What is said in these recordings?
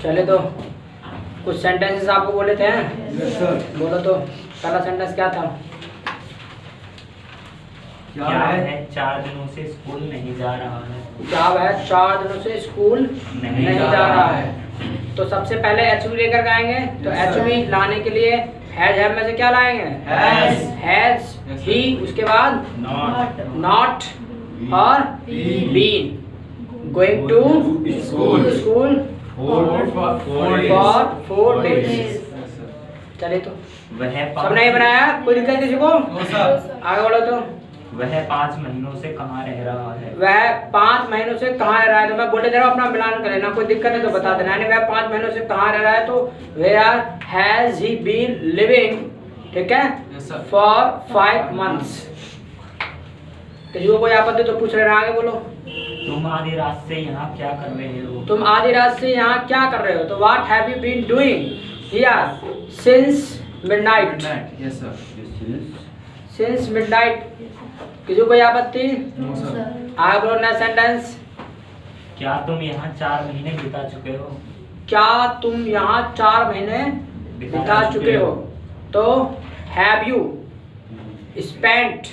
चले तो कुछ सेंटेंसेस आपको बोले थे हैं? Yes sir. बोलो तो पहला सेंटेंस क्या था? क्या है 4 दिनों से स्कूल नहीं जा रहा है। क्या है 4 दिनों से स्कूल नहीं जा रहा है। तो सबसे पहले एच लेकर के आएंगे। तो Yes, एच sir. लाने के लिए हैज में से क्या लाएंगे? Has. Has Yes, sir. He, उसके बाद नॉट नॉट और Been. Been going to School. School for 4 days. Yes sir. चलिए तो वह सब नहीं बनाया, कोई दिक्कत किसी को? No sir. आगे बोलो तो। वह 5 महीनों से कहाँ रह रहा है। वह 5 महीनों से कहाँ रह रहा है? तो मैं बोले दे रहा हूँ, अपना मिलान कर लेना, कोई दिक्कत है तो बता देना। यानी वह 5 महीनों से कहाँ रह रहा है, तो where has he been living, ठीक है, यस सर। For 5 months. किसी को कोई आपत्ति तो पूछ रहे, आगे बोलो। तुम आधी रात से यहाँ क्या कर रहे हो। तुम आधी रात से यहाँ क्या कर रहे हो? तो what have you been doing here since midnight. Yes sir. Since midnight. किसी को कोई आपत्ति? No sir. आगे बोलो नेक्स्ट सेंटेंस। क्या तुम यहाँ 4 महीने बिता चुके हो। क्या तुम यहाँ 4 महीने बिता चुके हो? तो have you spent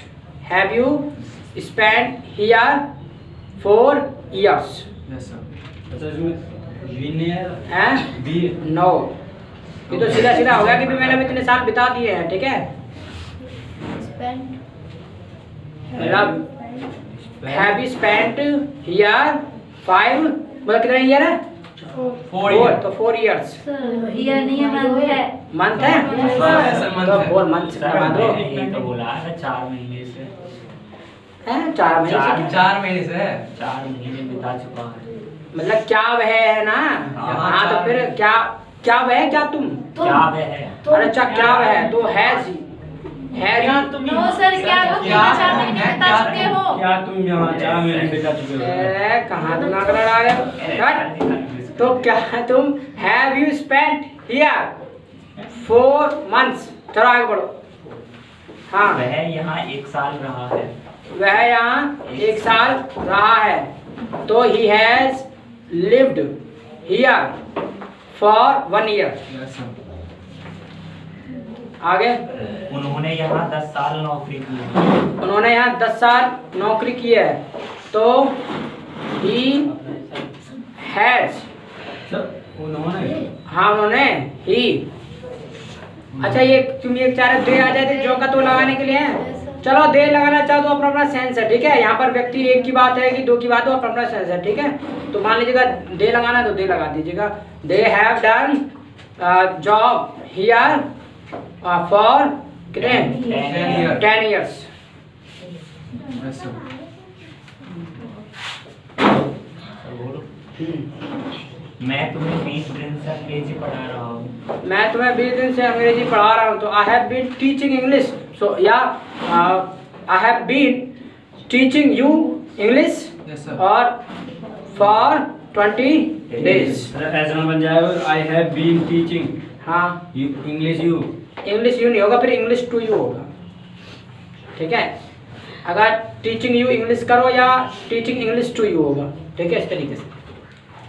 here 4 years। Yes sir. अच्छा इसमें बीन नहीं आया हैं? बी नो, ये तो सीधा सीधा हो गया कि भी मैंने भी इतने साल बिता दिए हैं, ठीक है। मतलब हैव यू स्पेंट हियर 5, मतलब कितने ईयर है? 4, तो 4 years। मंथ है तो 4 months करवा दो। यही तो बोला है 4 महीने से। हैं 4 महीने से? 4 महीने से है। 4 महीने बिता चुका है। मतलब क्या वह है ना। हाँ, हाँ तो फिर क्या वह है, क्या तुम? क्या वह है। अरे अच्छा क्या वह है, तो हैज नो सर, क्या तुम यहाँ 4 महीने बिता चुके हो? क्या तुम यहाँ 4 महीने बिता चुके हो। कहाँ दिमाग लड़ा रहे हो? हट। तो क्या तुम have you spent here 4 months। चलो आगे बढ़ो। हाँ, वह यहाँ 1 साल रहा है। वह यहाँ 1 साल रहा है। तो he has lived here for 1 year। Yes sir. आगे उन्होंने यहाँ 10 साल नौकरी की है। उन्होंने यहाँ 10 साल नौकरी की है। तो ही हैज, सर उन्होंने हाँ उन्होंने ही। अच्छा ये तुम ये चाह रहे दे आ जाए जो का तो लगाने के लिए है। चलो दे लगाना चाहो तो अपना अपना सेंस है, ठीक है। यहाँ पर व्यक्ति 1 की बात है कि 2 की बात हो, अपना अपना सेंस है, ठीक है। तो मान लीजिएगा दे लगाना तो दे लगा दीजिएगा। They have done job here for कितने? 10 years। Yes sir. मैं तुम्हें 20 दिन से अंग्रेजी पढ़ा रहा हूँ। मैं तुम्हें 20 दिन से अंग्रेजी पढ़ा रहा हूँ। तो I have been teaching English. So या I have been teaching you English yes sir. और फॉर 20 days। सर ऐसा ना बन जाएगा आई हैव बीन टीचिंग हाँ, you English you. English you नहीं होगा, फिर इंग्लिश टू यू होगा, ठीक है। अगर टीचिंग यू इंग्लिश करो या टीचिंग इंग्लिश टू यू होगा, ठीक है, इस तरीके से।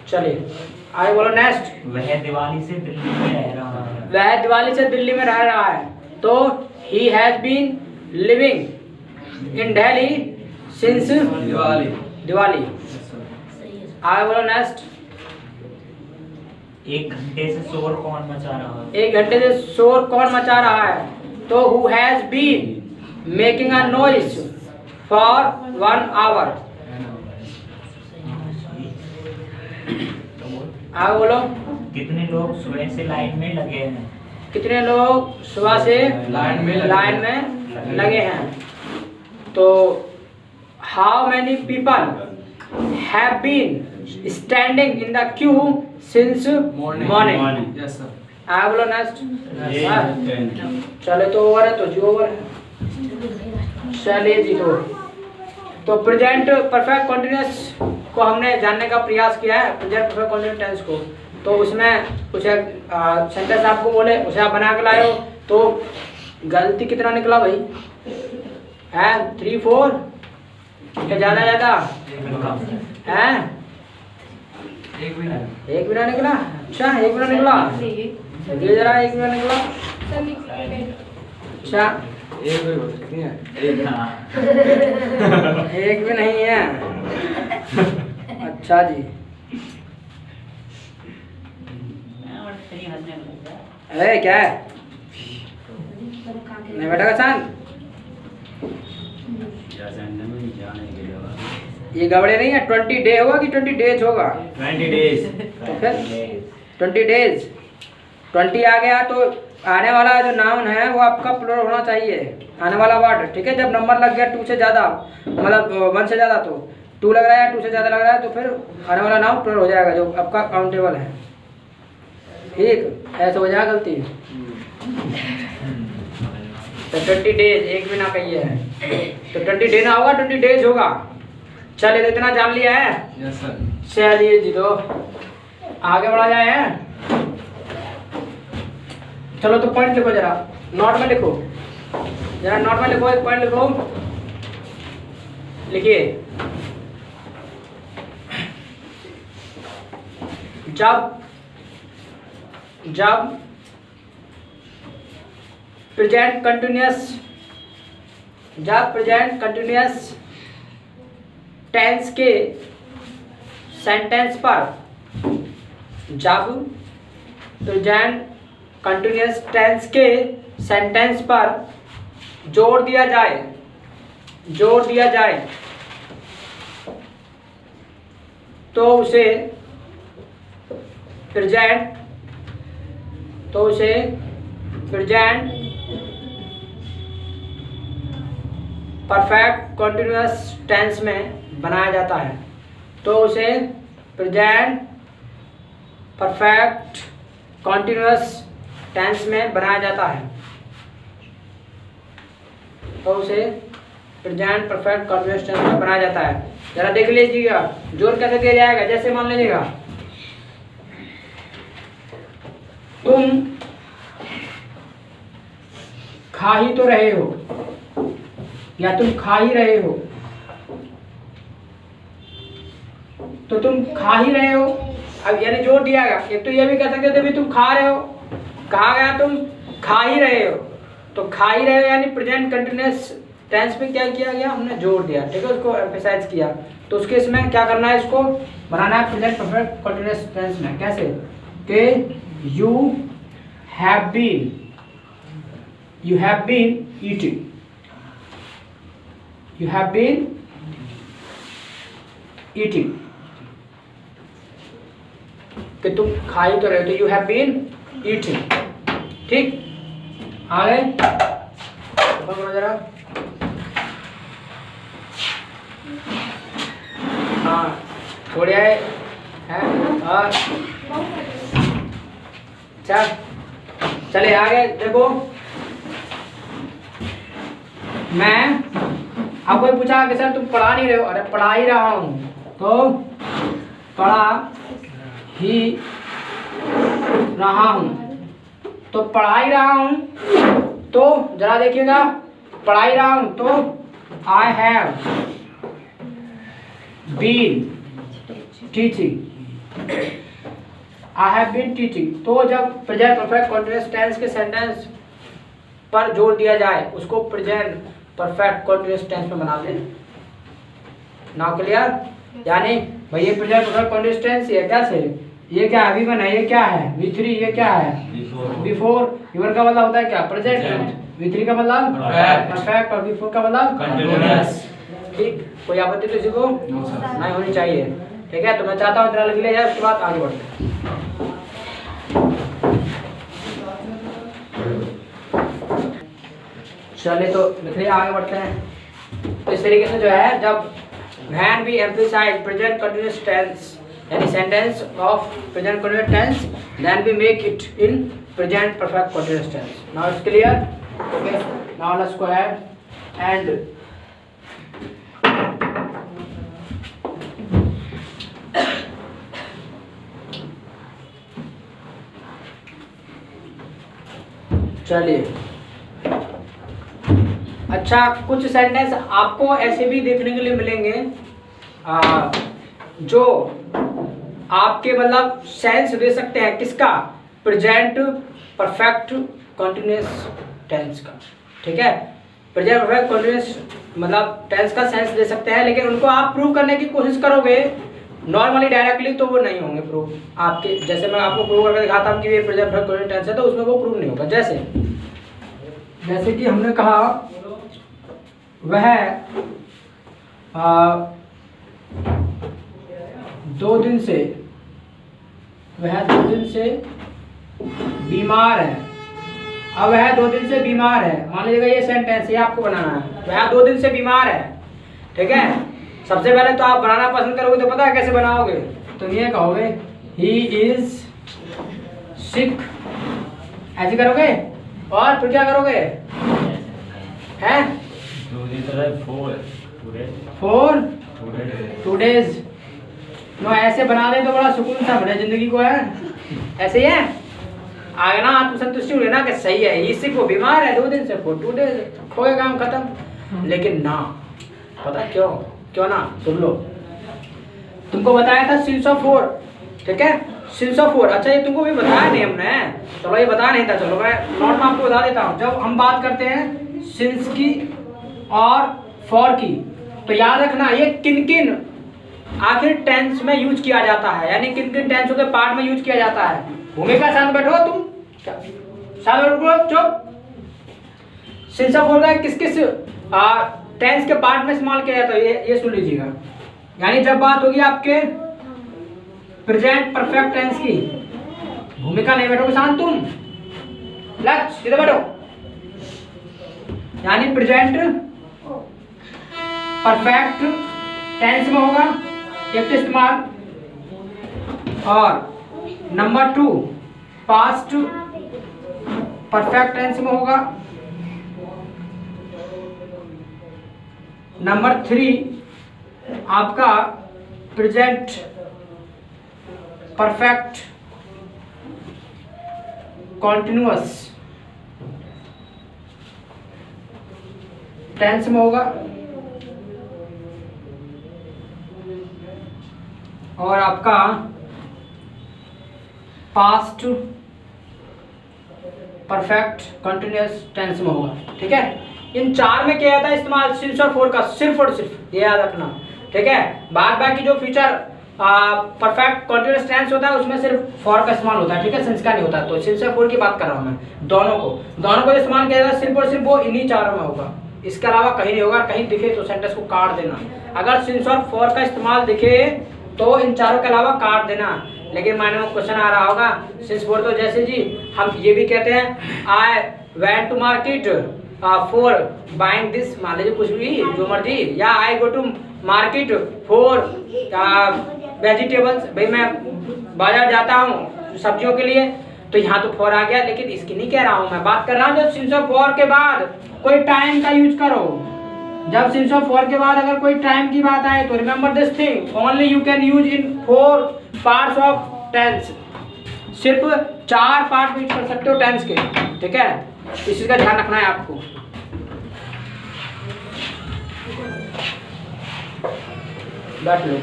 चलिए आगे बोलो नेक्स्ट। वह दिवाली से दिल्ली में रह रहा है। वह दिवाली से दिल्ली में रह रहा है। तो he has been living in Delhi since Diwali. Yes sir. आगे बोलो नेक्स्ट। 1 घंटे से शोर कौन मचा रहा है। 1 घंटे से शोर कौन मचा रहा है? तो who has been making a noise for 1 hour। आगे बोलो। कितने लोग सुबह से लाइन में लगे हैं। कितने लोग सुबह से लाइन में लगे हैं? तो how many people have been standing in the queue since morning. Yes sir. आगे बोलो नेक्स्ट। चले तो ओवर है तो जी ओवर है। चलिए जी तो प्रेजेंट परफेक्ट कंटिन्यूअस को हमने जानने का प्रयास किया है, प्रेजेंट परफेक्ट कंटिन्यूअस टेंस को। तो उसमें कुछ सेंटेंस आपको बोले उसे आप बना के लाए हो। तो गलती कितना निकला भाई? है 3 4 क्या ज़्यादा है? एक भी नहीं। एक भी ना निकला। अच्छा एक भी ना निकला। देखिए जरा एक भी ना निकला। अच्छा एक भी हो सकती है। एक भी नहीं है। अच्छा जी। अरे क्या है? नहीं बैठा शांत। ये गबड़े नहीं है। 20 डे होगा कि 20 डेज होगा? 20 days। तो फिर 20 डेज। 20 आ गया तो आने वाला जो नाउन है वो आपका प्लुरल होना चाहिए। आने वाला वर्ड, ठीक है। जब नंबर लग गया 2 से ज़्यादा, मतलब 1 से ज़्यादा, तो 2 लग रहा है, 2 से ज़्यादा लग रहा है, तो फिर आने वाला नाउन प्लुरल हो जाएगा जो आपका काउंटेबल है। ठीक, ऐसे हो जाएगा गलती। तो 20 डेज एक भी ना कहिए है, तो 20 डे ना होगा, 20 डेज होगा। चलिए तो इतना जान लिया है। Yes sir. चलिए जी, तो आगे बढ़ा जाए हैं। चलो तो पॉइंट लिखो जरा, नोट में लिखो जरा, नोट में लिखो, एक पॉइंट लिखो। लिखिए, जब प्रेजेंट कंटिन्यूअस टेंस के सेंटेंस पर, जब प्रेजेंट कंटिन्यूअस टेंस के सेंटेंस पर जोर दिया जाए तो उसे प्रेजेंट परफेक्ट कंटिन्यूअस टेंस में बनाया जाता है। तो उसे प्रेजेंट परफेक्ट कंटिन्यूअस टेंस में बनाया जाता है। तो उसे प्रेजेंट परफेक्ट कंटिन्यूअस टेंस में बनाया जाता है। जरा देख लीजिएगा जोर कैसे दिया जाएगा। जैसे मान लीजिएगा तुम खा ही तो रहे हो, या तुम खा ही रहे हो, तो तुम खा ही रहे हो। अब यानी जोर दिया गया। एक तो ये भी कह सकते थे भी तुम खा रहे हो, कहा गया तुम खा ही रहे हो, तो खा ही रहे हो यानी प्रेजेंट कंटिन्यूअस टेंस पे क्या किया गया, हमने जोर दिया, ठीक है, उसको एम्फसाइज किया। तो उसके इसमें क्या करना है, इसको बनाना है प्रेजेंट परफेक्ट कंटिन्यूअस टेंस में। कैसे कि you have been eating, you have been eating, कि तुम खा ही तो रहे हो, तो you have been eating। ठीक, आगे बोलो जरा। हाँ थोड़ी आए हैं और चलिए आगे देखो। मैं आपको पूछा कि सर तुम पढ़ा नहीं रहे हो, अरे पढ़ा ही रहा हूँ, तो पढ़ा ही रहा हूँ, तो पढ़ा ही रहा हूँ, तो जरा देखिएगा पढ़ा ही रहा हूँ, तो I have been teaching, I have been teaching. तो जब प्रेजेंट परफेक्ट कंटीन्यूअस टेंस के सेंटेंस पर जोर दिया जाए उसको प्रेजेंट परफेक्ट कंटीन्यूअस टेंस में बना दें। Now clear? यानी भाई ये प्रेजेंट परफेक्ट कंटीन्यूअस टेंस है, क्या से ये क्या है, V1 है, ये क्या है V3, ये क्या है V4। V1 का मतलब होता है क्या, प्रेजेंट, V3 का मतलब परफेक्ट, और V4 का मतलब कंटीन्यूअस। ठीक, कोई आपत्ति तो किसी को नहीं होनी चाहिए, ठीक है। तो मैं चाहता हूँ इतना लिख लिया जाए, उसके बाद आगे बढ़ते हैं। चलिए तो लिख लिया, आगे बढ़ते हैं। तो इस तरीके से जो है, जब when we emphasize present continuous tense यानी sentence of present continuous tense, then we make it in present perfect continuous tense. Now it's clear? Okay. Now let's go ahead and चलिए। अच्छा, कुछ सेंटेंस आपको ऐसे भी देखने के लिए मिलेंगे जो आपके मतलब सेंस दे सकते हैं किसका, प्रेजेंट परफेक्ट कॉन्टिन्यूस टेंस का, ठीक है। प्रेजेंट परफेक्ट कॉन्टिन्यूस मतलब टेंस का सेंस दे सकते हैं, लेकिन उनको आप प्रूव करने की कोशिश करोगे नॉर्मली डायरेक्टली तो वो नहीं होंगे प्रूव आपके। जैसे मैं आपको प्रूव करके दिखाता हूँ कि ये प्रेजेंट परफेक्ट कॉन्टिन्यूस टेंस है, तो उसमें वो प्रूव नहीं होगा। जैसे कि हमने कहा वह 2 दिन से बीमार है। अब वह 2 दिन से बीमार है, मान लीजिएगा ये सेंटेंस ये आपको बनाना है, वह 2 दिन से बीमार है, ठीक है। सबसे पहले तो आप बनाना पसंद करोगे तो पता है कैसे बनाओगे, तो ये कहोगे ही इज सिक, ऐसे करोगे। और फिर क्या करोगे, है 4 2 days। नो ऐसे बना दे तो बड़ा सुकून सा बने जिंदगी को, है ऐसे ही है। आगे ना आत्मसंतुष्टि हो ना कि सही है, इसी को बीमार है 2 दिन से, 4 2 days, हो गया काम खत्म। लेकिन ना, पता क्यों ना, सुन लो। तुमको बताया था सिंस ऑफ 4, ठीक है, सिंस ऑफ 4। अच्छा ये तुमको भी बताया नहीं हमने, चलो ये बताया नहीं था, चलो मैं नोट में आपको बता देता हूँ। जब हम बात करते हैं सिंस की और फॉर की, तो याद रखना ये किन किन आखिर टेंस में यूज किया जाता है, यानी किन किन टेंसों के पार्ट में यूज किया जाता है। भूमिका साथ बैठो तुम, साथ बैठो चुप। सिंस ऑफ 4 का किस किस टेंस के पार्ट में इस्तेमाल किया जाता है ये सुन लीजिएगा। यानी जब बात होगी आपके प्रेजेंट परफेक्ट टेंस की, भूमिका नहीं बैठोगे शांत तुम, लक्ष्य सीधे बैठो। यानी प्रेजेंट परफेक्ट टेंस में होगा एक तो इस्तेमाल, और नंबर 2 पास्ट परफेक्ट टेंस में होगा, नंबर 3 आपका प्रेजेंट परफेक्ट कॉन्टिन्यूअस टेंस में होगा, और आपका पास्ट परफेक्ट कंटिन्यूअस टेंस में होगा, ठीक है। इन 4 में क्या जाता है इस्तेमाल सिंस और 4 का, सिर्फ और सिर्फ ये याद रखना, ठीक है। बाद बाकी जो फीचर परफेक्ट कंटिन्यूअस टेंस होता है उसमें सिर्फ फॉर का इस्तेमाल होता है, ठीक है, सिंस का नहीं होता। तो सिंस और 4 की बात कर रहा हूँ मैं, दोनों को इस्तेमाल किया जाता है सिर्फ और सिर्फ वो इन्हीं 4 में होगा, इसके अलावा कहीं नहीं होगा। कहीं दिखे तो सेंटेंस को काट देना, अगर सिंस और 4 का इस्तेमाल दिखे तो इन 4 के अलावा काट देना। लेकिन माइंड में क्वेश्चन आ रहा होगा सिंस 4 तो जैसे जी हम ये भी कहते हैं I went to market for buying this, मान लीजिए कुछ भी जो मर्जी, या I go to market for vegetables, भाई मैं बाजार जाता हूँ सब्जियों के लिए, तो यहाँ तो फॉर आ गया। लेकिन इसकी नहीं कह रहा हूँ मैं, बात कर रहा हूँ जब सिंस और 4 के बाद कोई टाइम का यूज करो। जब सिंस ऑफ 4 के बाद अगर कोई टाइम की बात आए तो remember this thing, only you can use in 4 parts of tense, सिर्फ 4 पार्ट यूज कर सकते हो टेंस के, ठीक है। इस चीज का ध्यान रखना है आपको। बैठ लो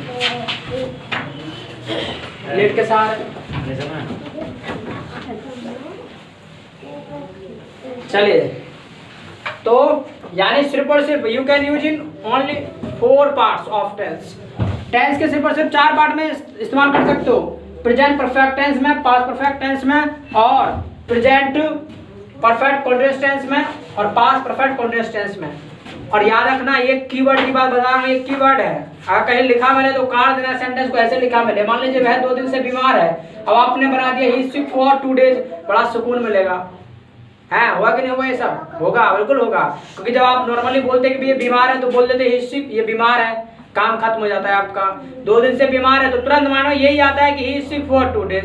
लेट के साथ, चलिए। तो यानी सिर्फ और सिर्फ you can use in only 4 parts of tense, tense के सिर्फ और सिर्फ 4 पार्ट में इस्तेमाल कर सकते हो, प्रेजेंट परफेक्ट टेंस में, पास्ट परफेक्ट टेंस में, और प्रेजेंट परफेक्ट कंटीन्यूअस टेंस में, और पास्ट परफेक्ट कंटीन्यूअस टेंस में। और याद रखना ये कीवर्ड की बात बता रहा हूँ, ये कीवर्ड है, अगर कहीं लिखा मैंने तो काट देना, सेंटेंस को ऐसे लिखा मैंने, मान लीजिए वह 2 दिन से बीमार है, अब आपने बना दिया ही सिक फॉर 2 days, बड़ा सुकून मिलेगा, है होगा कि नहीं होगा, ये सब होगा, बिल्कुल होगा। क्योंकि जब आप नॉर्मली बोलते हैं कि ये बीमार है तो बोल देते ही सिक, ये बीमार है, काम खत्म हो जाता है आपका। 2 दिन से बीमार है तो तुरंत मानो यही आता है कि ही सिक फॉर 2 days,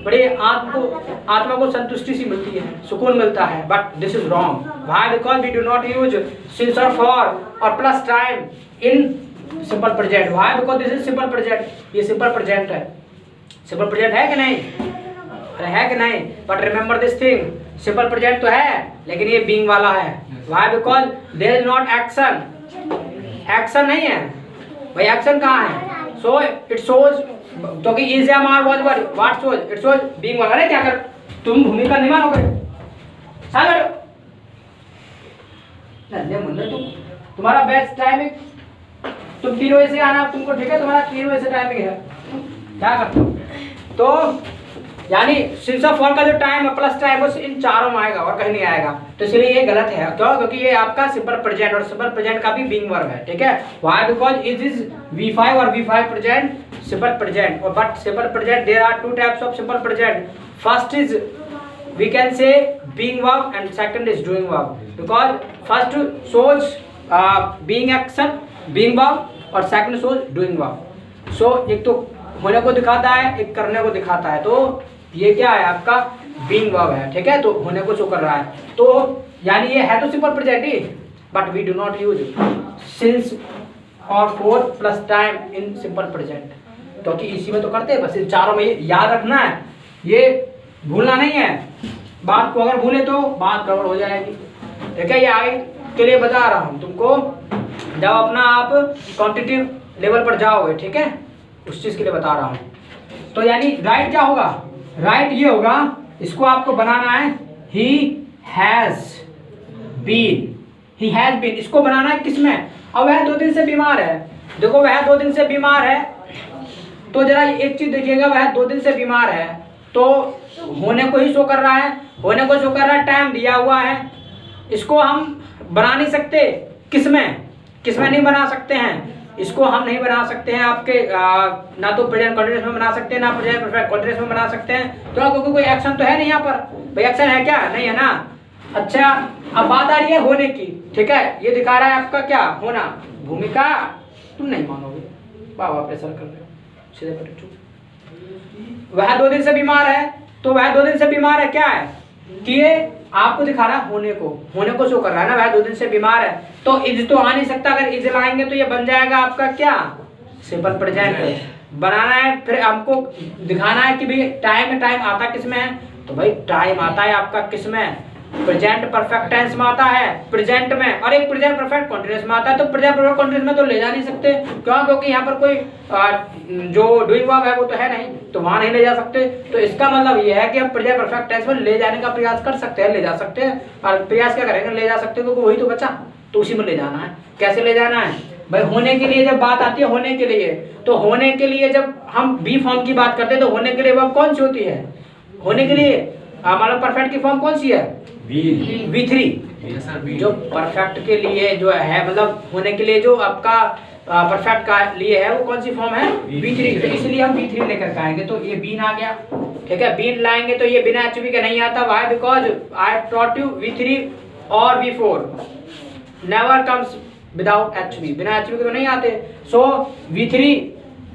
बड़ी आत्मा को संतुष्टि सी मिलती है, सुकून मिलता है। But this is wrong, why? Because we do not use since और फॉर और plus time in simple present. Why? Because this is simple present, ये सिंपल प्रेजेंट है। सिंपल प्रेजेंट है कि नहीं? अरे है कि नहीं? But remember this thing, simple present तो है लेकिन ये बीइंग वाला है। Why? Because there is not action, action नहीं है भाई। एक्शन कहाँ है? सो इट शोज तो कि is am are was what shows it shows being वाला। अरे क्या कर तुम भूमिका नहीं मानोगे सागर नन्हे मुन्ने तुम्हारा बेस्ट टाइमिंग तुम 3 बजे से आना तुमको ठीक है, तुम्हारा 3 बजे से टाइमिंग है, क्या करते हो? तो यानी सिंसा फॉल का जो टाइम है प्लस टाइम वो इन चारों में आएगा और कहीं नहीं आएगा, तो इसलिए ये गलत है। क्यों? क्योंकि ये आपका सिंपल प्रेजेंट और सिंपल प्रेजेंट का भी बीइंग वर्ब है, ठीक है। व्हाई? बिकॉज इज V5 और V5 प्रेजेंट सिंपल प्रेजेंट और but simple present there are 2 types of simple present. First is we can say being verb and second is doing verb, because first shows being action being verb और second shows doing verb. So एक तो होने को दिखाता है, एक करने को दिखाता है, तो ये क्या है आपका बीइंग वर्ब है, ठीक है। तो होने को शो कर रहा है, तो यानी ये है तो सिंपल प्रेजेंट ही, but we do not use since और for plus time in simple present, क्योंकि इसी में तो करते हैं बस इन चारों में। ये याद रखना है, ये भूलना नहीं है। बात को अगर भूले तो बात गड़बड़ हो जाएगी, ठीक है। ये आगे के लिए बता रहा हूँ तुमको, जब अपना आप क्वांटिटेटिव लेवल पर जाओगे, ठीक है, उस चीज के लिए बता रहा हूँ। तो यानी राइट क्या होगा? राइट ये होगा, इसको आपको बनाना है ही हैज बीन, इसको बनाना है किसमें? अब वह 2 दिन से बीमार है, देखो वह 2 दिन से बीमार है, तो जरा एक चीज देखिएगा, वह 2 दिन से बीमार है तो होने को ही शो कर रहा है, होने को शो कर रहा है, टाइम दिया हुआ है, इसको हम बना नहीं सकते किसमें नहीं बना सकते हैं, इसको हम नहीं बना सकते हैं आपके ना तो प्रेजेंट कंटीन्यूअस में बना सकते हैं ना प्रेजेंट परफेक्ट कंटीन्यूअस में बना सकते हैं। क्यों? क्योंकि कोई एक्शन तो है नहीं यहाँ पर, भाई एक्शन है क्या? नहीं है ना। अच्छा अब बात आ रही है होने की, ठीक है, ये दिखा रहा है आपका क्या होना, भूमिका। तुम नहीं मानोगे, बाबा प्रेशर कर रहे हो, सीधे बैठो चुप। वह 2 दिन से बीमार है, तो वह 2 दिन से बीमार है क्या है कि ये आपको दिखा रहा है होने को शो कर रहा है ना, वह 2 दिन से बीमार है, तो इज तो आ नहीं सकता, अगर इज लाएंगे तो ये बन जाएगा आपका क्या सिंपल प्रेजेंट बनाना है। फिर हमको दिखाना है कि भाई टाइम आता किस में है, तो भाई टाइम आता है आपका किस में? प्रेजेंट परफेक्ट टेंस में आता है, प्रेजेंट में, और एक प्रेजेंट परफेक्ट कंटीन्यूअस में आता है। तो प्रेजेंट परफेक्ट कंटीन्यूअस में तो ले जा नहीं सकते, क्यों? क्योंकि यहाँ पर कोई जो डूइंग वर्ब है वो तो है नहीं, तो वहां नहीं ले जा सकते। तो इसका मतलब ये है कि हम प्रेजेंट परफेक्ट टेंस में ले जाने का प्रयास कर सकते हैं, ले जा सकते हैं, और प्रयास क्या करेंगे? ले जा सकते हैं, क्योंकि वही तो बचा, तो उसी में ले जाना है। कैसे ले जाना है भाई? होने के लिए जब बात आती है होने के लिए, तो होने के लिए जब हम बी फॉर्म की बात करते हैं तो होने के लिए वर्ब कौन सी होती है? होने के लिए मतलब परफेक्ट की फॉर्म कौन सी है? V3। जो परफेक्ट के लिए जो है, मतलब होने के लिए जो आपका परफेक्ट का लिए है वो कौन सी फॉर्म है? V3। तो इसलिए हम V3 लेकर के आएंगे, तो ये बीन आ गया, ठीक है। बीन लाएंगे तो ये बिना एचवी के नहीं आता। Why? Because I taught you V3 और V4 never comes without HV, बिना एचवी के तो नहीं आते। सो V3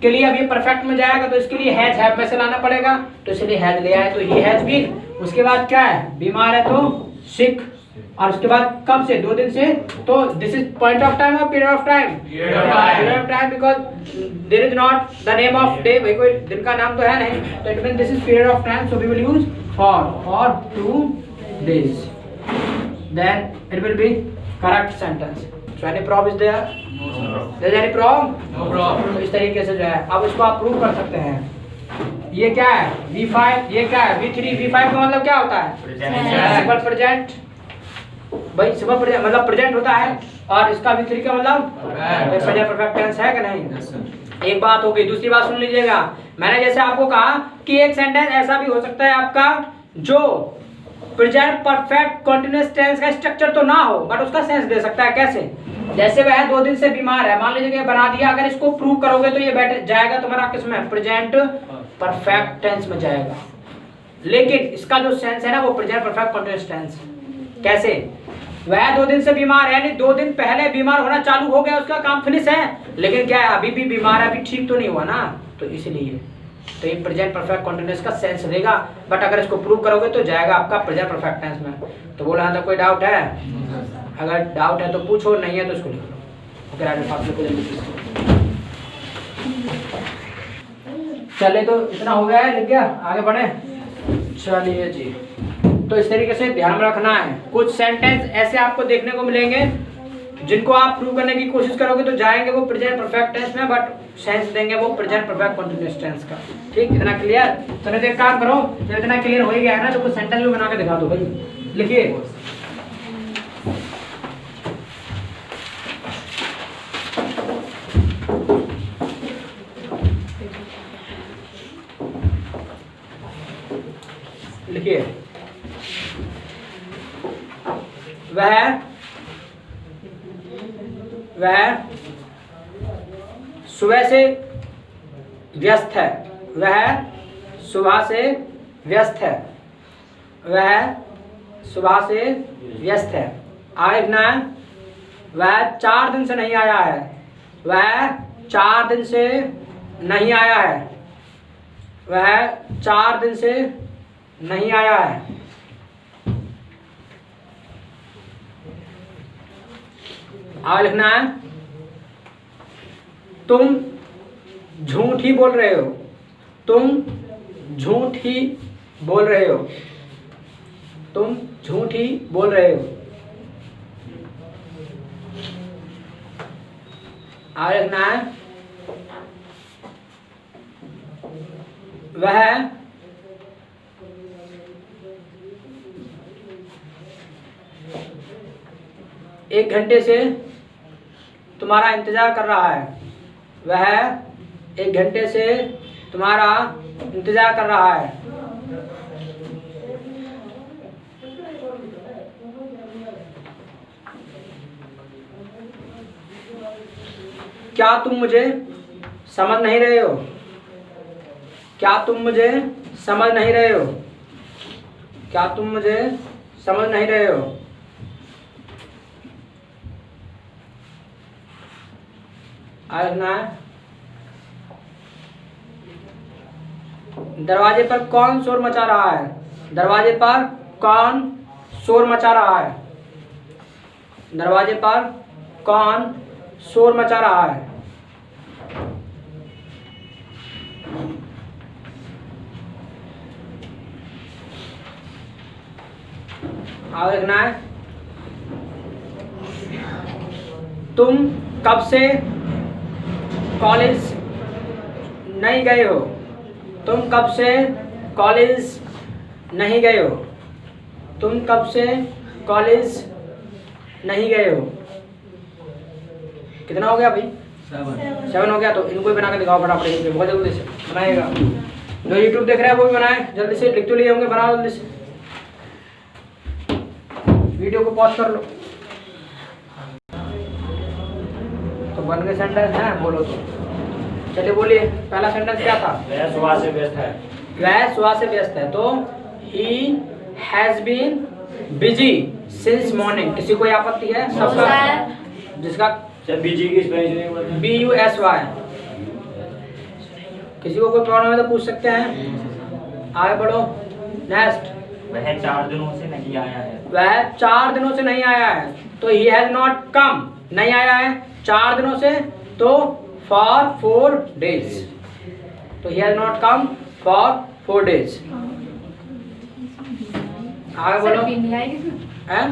के लिए अभी परफेक्ट में जाएगा तो इसके लिए हैज हैव में से लाना पड़ेगा, तो इसलिए हैज ले आए, तो ही हैज बीन। उसके बाद क्या है? बीमार है तो सिक, और उसके बाद कब से? 2 दिन से। तो this is point of time और period of time? Period of time, because there is not the name of day, भाई कोई दिन का नाम तो है नहीं, तो it means this is period of time, so we will use for 2 days, then it will be correct sentence. So any problem is there? There's any problem? No problem. तो इस तरीके से जो है अब इसको आप प्रूव कर सकते हैं। ये क्या है? V5, ये क्या है? V3। V5 का मतलब क्या होता है? Simple present. भाई सिंपल प्रेजेंट मतलब प्रेजेंट होता है, और इसका V3 का मतलब प्रेजेंट परफेक्ट टेंस है कि नहीं? एक बात हो गई। दूसरी बात सुन लीजिएगा, मैंने जैसे आपको कहा कि एक सेंटेंस ऐसा भी हो सकता है आपका जो प्रेजेंट परफेक्ट कंटीन्यूअस टेंस का स्ट्रक्चर तो ना हो, बट उसका सेंस दे सकता है। कैसे? जैसे वह 2 दिन से बीमार है, मान लीजिए कि बना दिया, अगर इसको प्रूव करोगे तो ये बैठ जाएगा तुम्हारा किसमें? प्रेजेंट परफेक्ट टेंस में जाएगा, लेकिन इसका जो सेंस है ना वो प्रेजेंट परफेक्ट कंटीन्यूअस टेंस। कैसे? वह 2 दिन से बीमार है, यानी 2 दिन पहले बीमार होना चालू हो गया, उसका काम फिनिश है, लेकिन क्या है? अभी भी बीमार है, अभी ठीक तो नहीं हुआ ना, तो इसलिए तो ये प्रेजेंट परफेक्ट कंटीन्यूअस का सेंस देगा, बट अगर इसको प्रूव करोगे तो जाएगा आपका प्रेजेंट परफेक्ट टेंस में। तो बोला था कोई डाउट है? अगर डाउट है तो पूछो, नहीं है तो इसको लिख लो। ओके, आगे फास्ट लिखो जल्दी। चले तो इतना हो गया है, लिख गया, आगे बढ़े। चलिए जी, तो इस तरीके से ध्यान में रखना है। कुछ सेंटेंस ऐसे आपको देखने को मिलेंगे जिनको आप प्रूव करने की कोशिश करोगे तो जाएंगे वो प्रेजेंट परफेक्ट टेंस में, बट सेंस देंगे वो प्रेजेंट परफेक्ट कंटीन्यूअस टेंस का। ठीक, इतना क्लियर? चलो तो एक काम करो, जब इतना क्लियर हो ही गया है ना तो कुछ सेंटेंस भी बना के दिखा दो भाई। लिखिए, लिखिए, वह सुबह से व्यस्त है। वह सुबह से व्यस्त है। वह सुबह से व्यस्त है। आगे ना, वह 4 दिन से नहीं आया है। वह 4 दिन से नहीं आया है। वह 4 दिन से नहीं आया है। आगे लिखना है, तुम झूठ ही बोल रहे हो। तुम झूठ ही बोल रहे हो। तुम झूठ ही बोल रहे हो। आगे लिखना है, वह एक घंटे से तुम्हारा इंतजार कर रहा है। वह 1 घंटे से तुम्हारा इंतजार कर रहा है। क्या तुम मुझे समझ नहीं रहे हो? क्या तुम मुझे समझ नहीं रहे हो? क्या तुम मुझे समझ नहीं रहे हो? आगना, दरवाजे पर कौन शोर मचा रहा है? दरवाजे पर कौन शोर मचा रहा है? दरवाजे पर कौन शोर मचा रहा है? आगे लिखना है, तुम कब से कॉलेज नहीं गए हो? तुम कब से कॉलेज नहीं गए हो? तुम कब से कॉलेज नहीं गए हो? कितना हो गया भाई? 7 हो गया। तो इनको भी बना के दिखाओ फटाफट, बहुत जल्दी से बनाएगा। जो यूट्यूब देख रहा है वो भी बनाए जल्दी से, लिख तो लिए होंगे, बनाओ जल्दी से। वीडियो को पॉज कर लो। तो बन गए सेंटेंस हैं, बोलो तो। चलिए बोलिए, पहला सेंटेंस क्या था? वह सुबह से व्यस्त है। वह सुबह से व्यस्त है। तो he has been busy since morning. किसी को आपत्ति है? सबका, जिसका बीजी की स्पेलिंग नहीं बोलते। BUSY। किसी को कोई प्रॉब्लम है तो पूछ सकते हैं। आगे बढ़ो, नेक्स्ट। वह 4 दिनों से नहीं आया है। वह 4 दिनों से नहीं आया है। तो ही हैज नॉट कम, नहीं आया है 4 दिनों से, तो फॉर 4 days। तो he has not come for 4 days। आगे बोलो। हैं?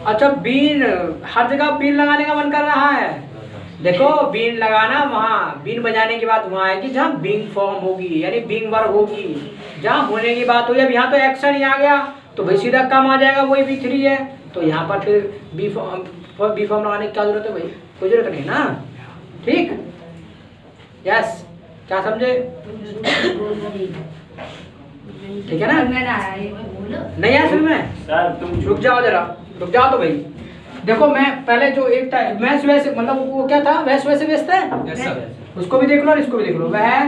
अच्छा, बीन, हर जगह बीन लगाने का मन कर रहा है। देखो, बीन लगाना वहाँ, बीन बजाने की बात वहाँ है कि जहाँ बीइंग फॉर्म होगी, यानी बीइंग वर्ब होगी, जहाँ होने की बात होगी। अब यहाँ तो एक्शन ही आ गया, तो भाई सीधा कम आ जाएगा, वही B3 है। तो यहाँ पर फिर बी फॉर्म लगाने की क्या जरूरत है भाई? कोई जरूरत नहीं ना। ठीक, यस, क्या समझे? ठीक है ना? नहीं है फिर में? सर तुम रुक जाओ जरा, रुक जाओ तो भाई। देखो, मैं पहले जो एक था, मैं सुबह से, मतलब वो क्या था? वह सुबह से व्यस्त है। Yes sir. उसको भी देख लो और इसको भी देख लो। वह,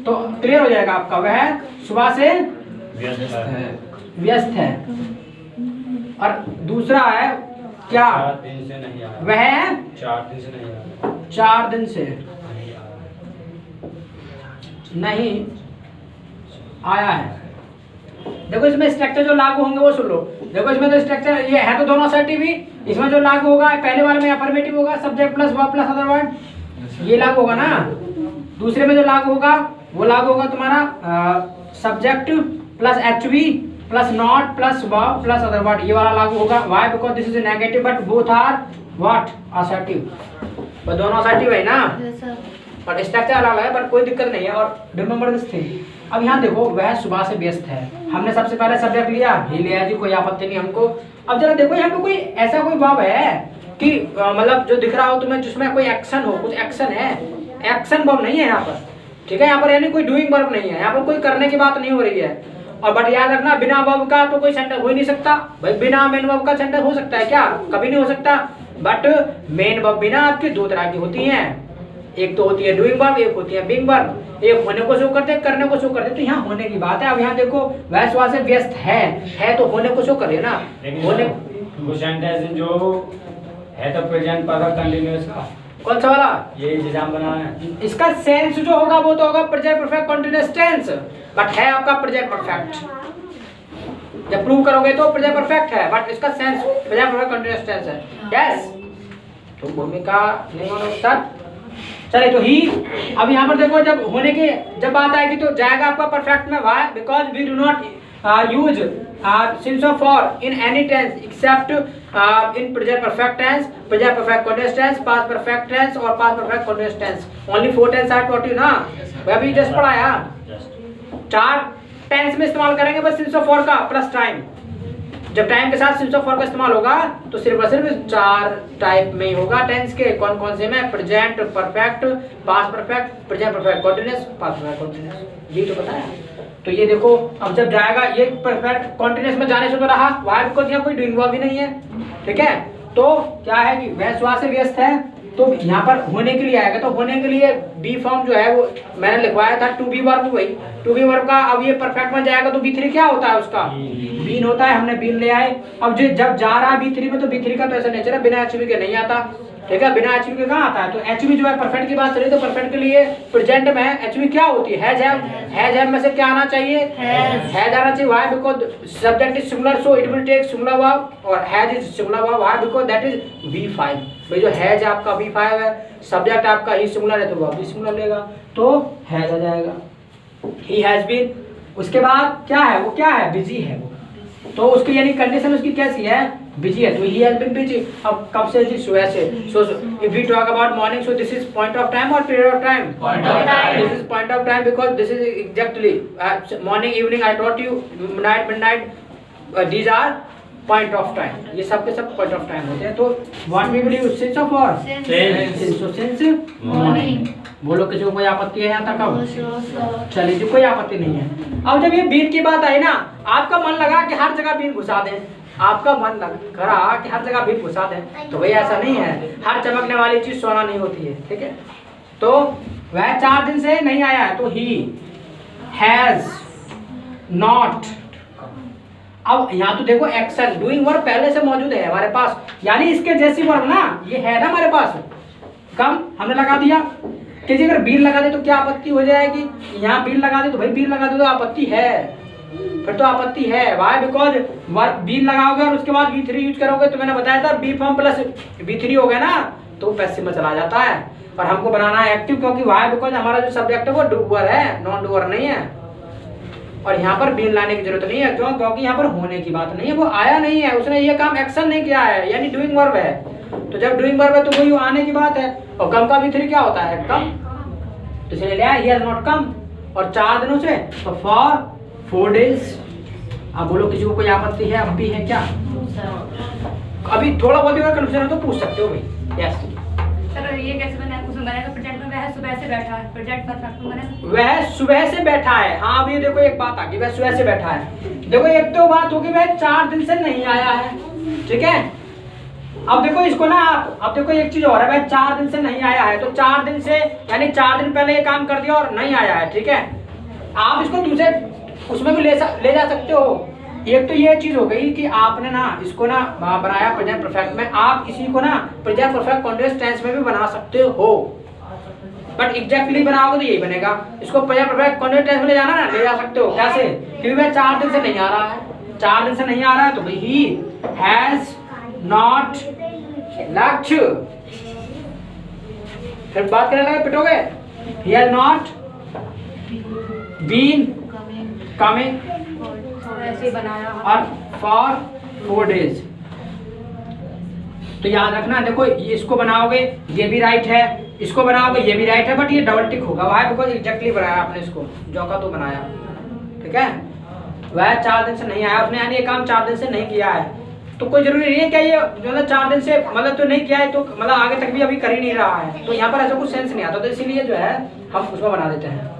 तो क्लियर हो जाएगा आपका। वह सुबह से व्यस्त है। और दूसरा है क्या? 4 दिन से नहीं आया। वह 4 दिन से नहीं आया। 4 दिन से नहीं आया है। देखो, इसमें स्ट्रक्चर जो लागू होंगे वो सुन लो। देखो, इसमें तो स्ट्रक्चर ये है तो दोनों सर्टिफी। इसमें जो लागू होगा, पहले वाले में अफर्मेटिव होगा, subject plus verb plus other word, ये लागू होगा ना। दूसरे में जो लागू होगा वो लागू होगा तुम्हारा subject plus HV plus not plus verb plus other word, ये वाला लागू होगा। Why? Because this is negative but both are what assertive, बस दोनों असर्टिव है ना, Yes, sir. और स्ट्रक्चर अलग है, बट कोई दिक्कत नहीं है। और रिमेंबर दिस थिंग, अब यहाँ देखो वह सुबह से व्यस्त है, हमने सबसे पहले सब्जेक्ट लिया, ही लिया जी, कोई आपत्ति नहीं हमको। अब जरा देखो यहाँ पे कोई ऐसा कोई वर्ब है कि मतलब जो दिख रहा हो तुम्हें जिसमें कोई एक्शन हो, कुछ एक्शन है, एक्शन वर्ब नहीं है यहाँ पर, ठीक है। यहाँ पर यानी कोई डूइंग वर्ब नहीं है, यहाँ पर कोई करने की बात नहीं हो रही है। और बट याद रखना, बिना वर्ब का तो कोई सेंटेंस हो ही नहीं सकता भाई। बिना मेन वर्ब का सेंटेंस हो सकता है क्या? कभी नहीं हो सकता। बट मेन वर्ब बिना आपकी दो तरह की होती हैं, एक तो होती है डूइंग वर्ब, एक होती है बीइंग वर्ब। एक होने को शो करते हैं, करने को शो करते हैं, तो यहाँ होने की बात है। अब यहाँ देखो वह सुबह से व्यस्त है तो होने को शो करे ना, होने वो सेंटेंस जो है तो प्रेजेंट परफेक्ट कंटीन्यूअस का कौन सा वाला? ये इंतजाम बना है। इसका सेंस जो होगा वो तो होगा present perfect continuous tense, but है आपका प्रेजेंट परफेक्ट। जब प्रूव करोगे तो प्रेजेंट परफेक्ट है, बट इसका sense present perfect continuous tense है। यस, तो भूमिका नहीं होना उत्तर। चलिए तो ही, अब यहाँ पर देखो जब होने की जब बात आएगी तो जाएगा आपका परफेक्ट में। Why? Because we do not use since of for in any tense except in present perfect tense, present perfect continuous tense, past perfect tense और past perfect continuous tense. Only 4 tense are taught you ना, वह भी just पढ़ाया। 4 tense में इस्तेमाल करेंगे बस since of for का प्लस टाइम। जब टाइम के साथ सिंस ऑफ फॉर का इस्तेमाल होगा तो सिर्फ और सिर्फ 4 टाइप में ही होगा टेंस के। कौन कौन से में? Present perfect, past perfect, present perfect continuous, past perfect continuous, ये तो पता है। तो ये देखो अब जब जाएगा ये परफेक्ट कंटीन्यूअस में जाने से तो रहा, व्हाई? बिकॉज़ यहाँ कोई डूइंग वर्ब भी नहीं है, ठीक है। तो क्या है कि वह सुबह से व्यस्त है, तो यहाँ पर होने के लिए आएगा, तो होने के लिए बी फॉर्म जो है वो मैंने लिखवाया था टू बी वर्ब, वही टू बी वर्ब का। अब ये परफेक्ट में जाएगा तो बी3 क्या होता है उसका? बीन होता है, हमने बीन ले आए। अब जो जब जा रहा है बी3 में तो बी3 का तो ऐसा नेचर है बिना एचवी के नहीं आता, ठीक है। बिना एचवी के कहाँ आता है? तो एचवी जो है परफेक्ट की बात चली तो परफेक्ट के लिए प्रेजेंट में एचवी क्या होती है? हैज हैव में से क्या आना चाहिए? हैज आना चाहिए। Why? Because subject is singular so it will take singular verb, और has is singular verb. Why? Because that is V5। भाई जो हैज आपका V5 है, सब्जेक्ट आपका ही सिंगुलर है तो वर्ब भी सिंगुलर लेगा, तो हैज आ जाएगा। ही हैज बीन, उसके बाद क्या है? वो क्या है? बिजी है वो, तो उसकी यानी कंडीशन उसकी कैसी है? बिजी है, तो ही हैज बीन बिजी। अब कब से? जी सुबह से। So if we talk about morning, so this is point of time और period of time? Point of time. This is point of time because this is exactly morning, evening I taught you, night, midnight, these are point of time. ये सब के सब point of time होते हैं। तो what we will use? Since of और since. So since morning. बोलो किसी को कोई आपत्ति है यहाँ तक? अब चलिए जी, कोई आपत्ति नहीं है। अब जब ये बीन की बात आई ना, आपका मन लगा कि हर जगह बीन घुसा दें, आपका मन लग रहा कि हर जगह बीन घुसा दें, तो भाई ऐसा नहीं है। हर चमकने वाली चीज सोना नहीं होती है, ठीक है। तो वह 4 दिन से नहीं आया है, तो ही हैज नॉट। अब यहाँ तो देखो एक्शन डूइंग वर्ब पहले से मौजूद है हमारे पास, यानी इसके जैसी वर्ब ना ये है ना हमारे पास, कम हमने लगा दिया। कि अगर बीन लगा दे तो क्या आपत्ति हो जाएगी? यहाँ बीन लगा दे तो भाई बीन लगा दे तो आपत्ति है, फिर तो आपत्ति है। व्हाई? बिकॉज वर्ब बीन लगाओगे और उसके बाद V3 यूज करोगे, तो मैंने बताया था बी फॉर्म प्लस V3 हो गया ना, तो पैसिव में चला जाता है। पर हमको बनाना है एक्टिव, क्योंकि व्हाई? बिकॉज हमारा जो सब्जेक्ट है वो डूअर है, नॉन डूअर नहीं है। और यहाँ पर बीन लाने की जरूरत नहीं है, क्यों? क्योंकि यहाँ पर होने की बात नहीं है, वो आया नहीं है, उसने ये काम एक्शन नहीं किया है, यानी डूइंग वर्ब है। तो जब डूइंग वर्ब है तो वही आने की बात है। और कम का V3 क्या होता है? कम, तो इसने लिया ही हैज नॉट कम। और 4 दिनों से तो फॉर 4 डेज। अब बोलो किसी को कोई आपत्ति है? अब भी है क्या? अभी थोड़ा बहुत भी अगर कंफ्यूजन हो तो पूछ सकते हो भाई। यस सर, ये कैसे बना है? उसमें बनेगा प्रेजेंट में वह सुबह से बैठा है, प्रेजेंट परफेक्ट में बनेगा वह सुबह से बैठा है। हाँ अभी देखो एक बात आ गई, वह सुबह से बैठा है। देखो एक तो बात होगी वह 4 दिन से नहीं आया है, ठीक है। अब देखो इसको ना आप, अब देखो एक चीज और है, वह 4 दिन से नहीं आया है, तो 4 दिन से यानी 4 दिन पहले ये काम कर दिया और नहीं आया है, ठीक है। आप इसको दूसरे उसमें भी ले जा सकते हो। एक तो ये चीज हो गई कि आपने ना इसको ना बनाया प्रेजेंट परफेक्ट में, आप इसी को ना प्रेजेंट परफेक्ट कंटीन्यूअस टेंस में भी बना सकते हो, बट एग्जैक्टली बनाओगे तो यही बनेगा। इसको प्रेजेंट परफेक्ट कंटीन्यूअस टेंस में ले जाना ना, ले जा सकते हो। कैसे? क्योंकि वह 4 दिन से नहीं आ रहा है, 4 दिन से नहीं आ रहा है, तो भाई ही हैज नॉट लक्ष्य। फिर बात करने लगे पिटोगे। He has not been coming ऐसे बनाया और फॉर 4 days। तो याद रखना, देखो ये इसको बनाओगे ये भी राइट है, इसको बनाओगे ये भी राइट है, बट ये डबल टिक होगा। वाई बिकॉज एग्जैक्टली बनाया आपने इसको, जो का तो बनाया, ठीक है। वह 4 दिन से नहीं आया आपने, यानी ये काम 4 दिन से नहीं किया है, तो कोई जरूरी नहीं है क्या ये मतलब 4 दिन से मतलब तो नहीं किया है तो मतलब आगे तक भी अभी कर ही नहीं रहा है, तो यहाँ पर ऐसा कुछ सेंस नहीं आता, तो इसीलिए जो है हम उसमें बना देते हैं।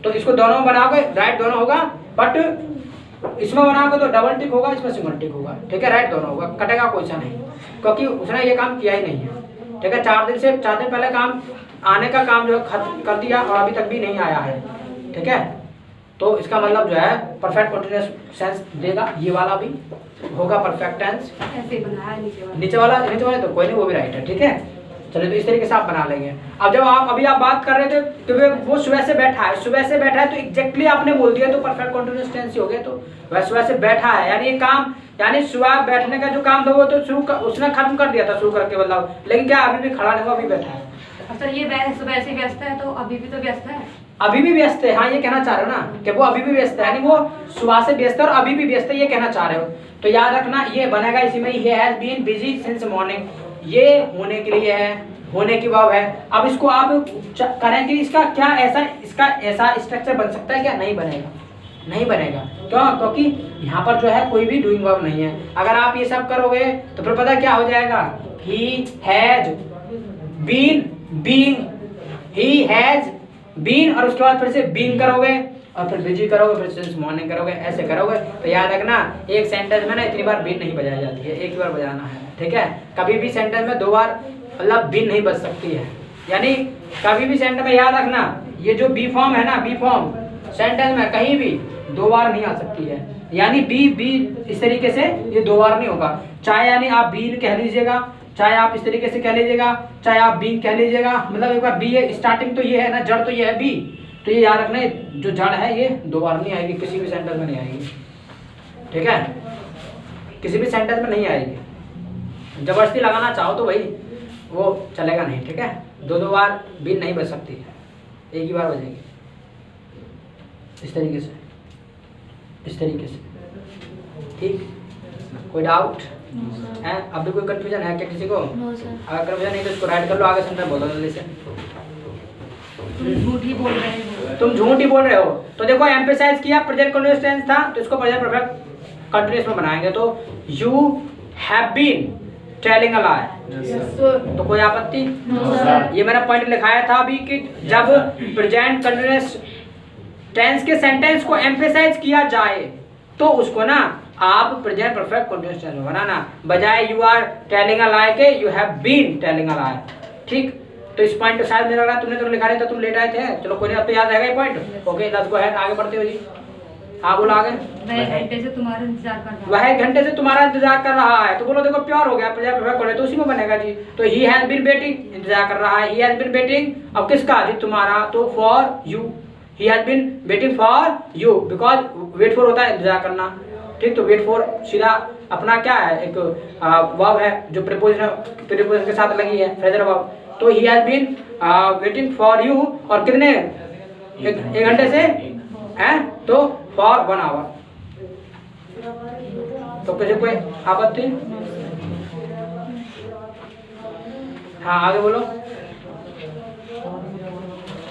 तो इसको दोनों में बनाओगे राइट दोनों होगा, बट इसमें बनाओगे तो डबल टिक होगा, इसमें सिंगल टिक होगा, ठीक है। राइट दोनों होगा, कटेगा कोई सा नहीं, क्योंकि उसने ये काम किया ही नहीं है, ठीक है। 4 दिन पहले काम आने का काम जो है खत्म कर दिया और अभी तक भी नहीं आया है, ठीक है। तो इसका मतलब जो है परफेक्ट कंटीन्यूअस सेंस देगा, ये वाला भी होगा परफेक्ट टेंस। ऐसे बनाया नीचे वाला तो कोई नहीं, वो भी राइट है, ठीक है। चलिए तो इस तरीके से आप बना लेंगे। अब जब आप अभी आप बात कर रहे थे तो वो सुबह से बैठा है, तो एग्जैक्टली आपने बोल दिया तो परफेक्ट कंटीन्यूअस टेंस ही हो गया। तो वह सुबह से बैठा है, यानी ये काम, यानी सुबह बैठने का जो काम था वो तो उसने खत्म कर दिया था शुरू करके, मतलब लेकिन क्या अभी भी खड़ा नहीं हुआ, अभी बैठा है। सर ये सुबह से व्यस्त है तो अभी भी तो व्यस्त है, अभी भी व्यस्त है, हाँ ये कहना चाह रहे हो ना कि वो अभी भी व्यस्त है, यानी वो सुबह से व्यस्त है और अभी भी व्यस्त है, ये कहना चाह रहे हो। तो याद रखना ये बनेगा इसी में, he has been busy since morning, ये होने के लिए है, होने की वर्ब है। अब इसको आप करेंगे, इसका क्या ऐसा स्ट्रक्चर बन सकता है क्या? नहीं बनेगा, नहीं बनेगा। क्यों? क्योंकि यहाँ पर जो है कोई भी डूइंग वर्ब नहीं है। अगर आप ये सब करोगे तो फिर पता क्या हो जाएगा, he has been being, he has been और उसके बाद फिर से being करोगे और फिर बिजी करोगे, फिर सिंस मॉर्निंग करोगे, ऐसे करोगे। तो याद रखना एक सेंटेंस में ना इतनी बार बीन नहीं बजाई जाती है, एक ही बार बजाना है, ठीक है। कभी भी सेंटेंस में 2 बार मतलब बीन नहीं बज सकती है, यानी कभी भी सेंटेंस में याद रखना ये जो बी फॉर्म है ना, बी फॉर्म सेंटेंस में कहीं भी 2 बार नहीं आ सकती है, यानी बी इस तरीके से ये 2 बार नहीं होगा। चाहे यानी आप बीन कह लीजिएगा, चाहे आप इस तरीके से कह लीजिएगा, चाहे आप बी कह लीजिएगा, मतलब एक बार बी है, स्टार्टिंग तो ये है ना, जड़ तो ये है बी, तो ये याद रखना जो जड़ है ये 2 बार नहीं आएगी, किसी भी सेंटेंस में नहीं आएगी, ठीक है। किसी भी सेंटेंस में नहीं आएगी। जबरदस्ती लगाना चाहो तो भाई वो चलेगा नहीं, ठीक है। 2 बार भी नहीं बज सकती है, एक ही बार बजेगी, इस तरीके से, इस तरीके से, ठीक। कोई डाउट है? अब भी कोई कंफ्यूजन है क्या किसी को? अगर कंफ्यूजन नहीं तो इसको राइट कर लो, आगे सेंटेंस बोलो जल्दी से। झूठ ही बोल रहे हो तुम झूठ ही बोल रहे हो। तो देखो एम्फेसाइज किया, प्रेजेंट कंटीन्यूअस टेंस था तो इसको प्रेजेंट परफेक्ट कंटीन्यूअस में बनाएंगे। तो you have been telling a lie, तो कोई आपत्ति? ये मैंने पॉइंट लिखाया था अभी कि जब प्रेजेंट कंटीन्यूअस टेंस के सेंटेंस को एम्फेसाइज किया जाए तो उसको ना आप प्रेजेंट परफेक्ट कंटीन्यूअस टेंस में बनाना, बजाय you are telling a lie के you have been telling a lie, ठीक। तो इस पॉइंट शायद मुझे लग रहा है तुमने तो लिखा नहीं था, तुम लेट आए थे। चलो कोई नहीं, अब तो याद रहेगा ये point. Okay let's go ahead, आगे बढ़ते हो जी। हाँ बोलो आगे। वह 1 घंटे से तुम्हारा इंतजार कर रहा है, वह 1 घंटे से तुम्हारा इंतजार कर रहा है, तो बोलो देखो प्योर हो गया, प्रेजेंट परफेक्ट करे तो उसी में बनेगा जी। तो ही हैज बीन वेटिंग, इंतजार कर रहा है, ही हैज बीन वेटिंग, अब किसका जी? तुम्हारा, तो for you, he has been waiting for you, because wait for होता है इंतजार करना, ठीक। तो वेट फॉर सीधा अपना क्या है, एक वर्ब है जो प्रीपोजिशन के साथ लगी है, फ्रेजल वर्ब। तो he has been waiting for you, और कितने 1 घंटे से हैं, तो फॉर 1 आवर। तो किसी कोई आपत्ति? हाँ आगे बोलो।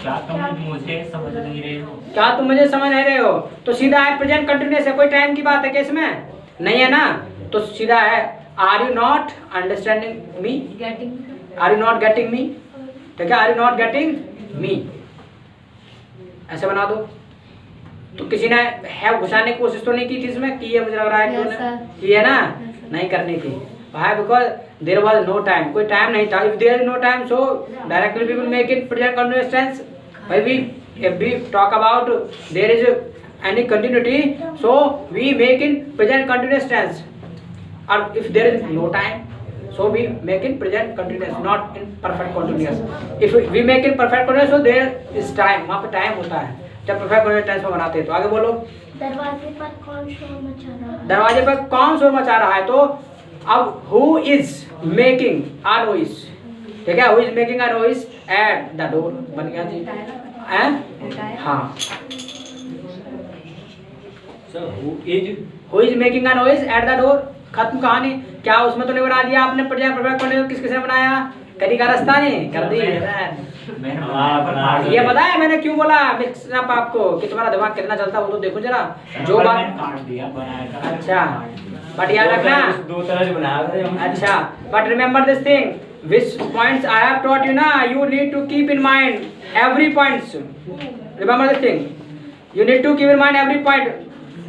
क्या तुम मुझे समझ नहीं रहे हो? क्या तुम मुझे समझ नहीं रहे हो? तो सीधा है प्रेजेंट कंटिन्यूअस है, कोई टाइम की बात है क्या इसमें? नहीं है ना, तो सीधा है are you not understanding me, are you not getting me, ठीक है, are you not getting me, ऐसे बना दो। तो किसी ने है घुसाने की कोशिश तो नहीं की थी इसमें, की है मुझे लग रहा है कि की है ना, नहीं करनी थी भाई, because there was no time, कोई टाइम नहीं था। If there is no time so directly we will make it present continuous tense. भाई we if we talk about there is any continuity, so we make in present continuous tense, or if there is no time so we make in present continuous, not in perfect continuous. If we make in perfect continuous so there is time, वहाँ पे time होता है जब perfect continuous tense में बनाते हैं। तो आगे बोलो। दरवाजे पर कौन शोर मचा रहा है? दरवाजे पर कौन शोर मचा रहा है? तो अब who is making a noise, ठीक है, who is making a noise at the door बन गया जी, हैं? हाँ sir who is making a noise at the door. खत्म कहानी। क्या उसमें तो नहीं बना दिया आपने प्रेजेंट परफेक्ट कंटिन्यूस किस किसने बनाया? करी का रास्ता नहीं कर दी। मैंने ये पता है मैंने क्यों बोला मिक्स अप आपको कि तुम्हारा दिमाग कितना चलता है वो तो देखो जरा। जो मैंने बात काट दिया बनाया था। अच्छा बट याद रखना। दो तरह से बनाया था हमने। अच्छा but remember this thing which points I have taught you na you need to keep in mind every points. Remember this thing, you need to keep in mind every point,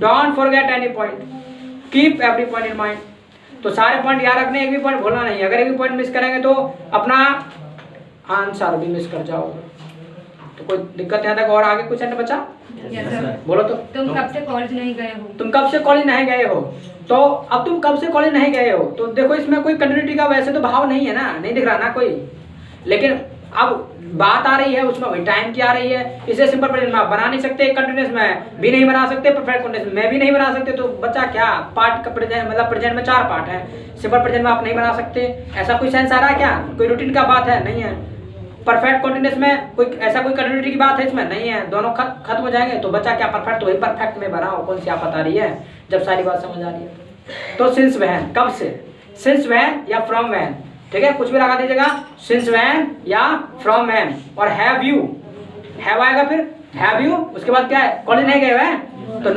don't forget any point, keep every point in mind. तो सारे point याद रखने, एक भी point भूलना नहीं। अगर एक भी पॉइंट मिस करेंगे तो अपना आंसर भी मिस कर जाओगे। तो कोई दिक्कत यहाँ तक और आगे कुछ नहीं बचा? Yes, sir. बोलो तो। तुम कब से कॉलेज नहीं गए हो? तुम कब से कॉलेज नहीं गए हो? तो अब तुम कब से कॉलेज नहीं गए हो तो देखो इसमें कोई कंटिन्यूटी का वैसे तो भाव नहीं है ना, नहीं दिख रहा ना कोई। लेकिन अब बात आ रही है उसमें वही टाइम की आ रही है। इसे सिंपल प्रेजेंट में आप बना नहीं सकते, कंटिन्यूस में भी नहीं बना सकते, परफेक्ट कंटिन्यूस में भी नहीं बना सकते। तो बच्चा क्या पार्ट का प्रेजेंट मतलब प्रेजेंट में 4 पार्ट है, सिंपल प्रेजेंट में आप नहीं बना सकते। ऐसा कोई सेंस आ रहा है क्या? कोई रूटीन का बात है? नहीं है। परफेक्ट कंटिन्यूस में कोई ऐसा कोई कंटिन्यूटी की बात है इसमें? नहीं है। दोनों खत्म हो जाएंगे। तो बच्चा क्या परफेक्ट तो वही परफेक्ट में बनाओ। कौन सी आप बता रही है जब सारी बात समझ आ रही है। तो सिंस वैन कब से, सिंस वैन या फ्रॉम वैन, ठीक है कुछ भी लगा दीजिएगा, सिंस वैन या फ्रॉम वैन। और हैव यू, हैव आएगा फिर हैव यू, उसके बाद क्या है कॉलेज नहीं गए हुए तो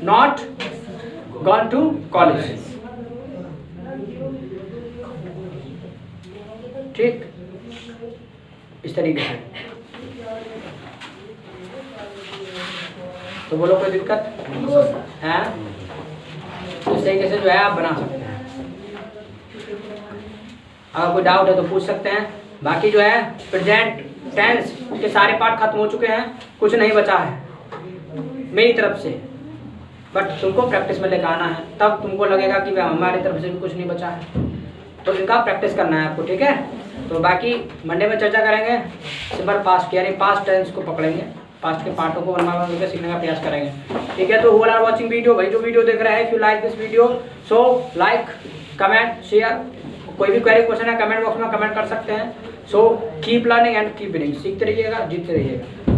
नॉट गॉन टू कॉलेज। ठीक इस तरीके से। तो बोलो कोई दिक्कत है? इस तरीके से जो है आप बना सकते हैं। अगर कोई डाउट है तो पूछ सकते हैं। बाकी जो है प्रेजेंट टेंस के सारे पार्ट खत्म हो चुके हैं, कुछ नहीं बचा है मेरी तरफ से। बट तुमको प्रैक्टिस में लेकर आना है, तब तुमको लगेगा कि हमारी तरफ से भी कुछ नहीं बचा है। तो इनका प्रैक्टिस करना है आपको, ठीक है। तो बाकी मंडे में चर्चा करेंगे। सिंपल पास्ट यानी पास्ट टेंस को पकड़ेंगे, पास्ट के पार्टों को वन बाय वन करके सीखने का प्रयास करेंगे, ठीक है। तो हु आर वाचिंग वीडियो, भाई जो वीडियो देख रहे हैं, if you like this video so like comment share. कोई भी क्वेरी क्वेश्चन है कमेंट बॉक्स में कमेंट कर सकते हैं। So keep learning and keep winning. सीखते रहिएगा, जीतते रहिएगा।